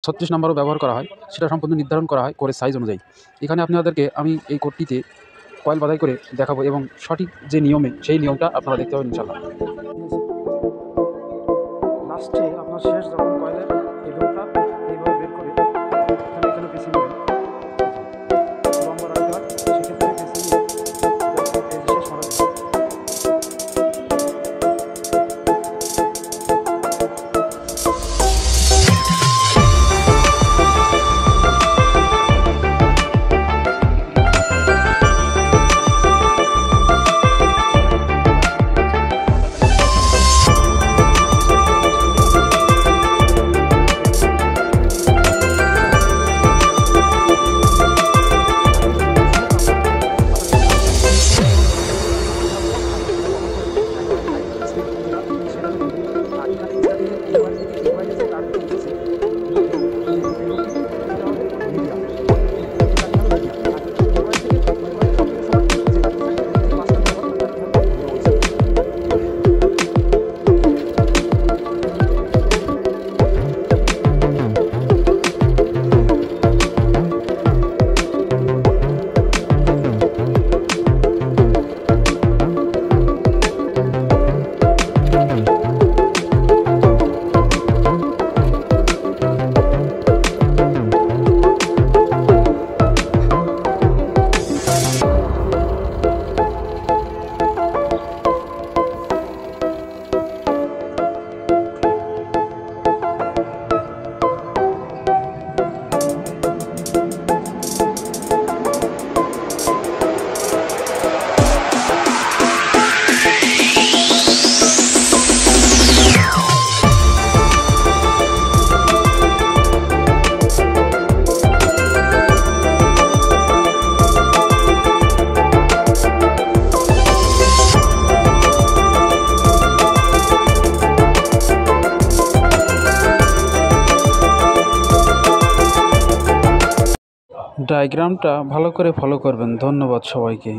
36 নাম্বারও ব্যবহার করা হয়, সেটা সম্পূর্ণ নির্ধারণ করা হয় কোরের সাইজ অনুযায়ী। এখানে আপনাদেরকে আমি এই কোডটিতে কয়েল বাঁধাই করে দেখাবো এবং সঠিক যে নিয়মে সেই নিয়মটা আপনারা দেখতে পাবেন ইনশাআল্লাহ। লাস্টে আপনার শেষ যখন কয়েলের এই রোডটা এইভাবে বের করে এখানে পেঁচিয়ে নেবেন, লম্বা রাখতে হয়, সেক্ষেত্রে পেঁচিয়ে নিয়ে এই যে শেষ মারা যাবে। ডায়াগ্রামটা ভালো করে ফলো করবেন। ধন্যবাদ সবাইকে।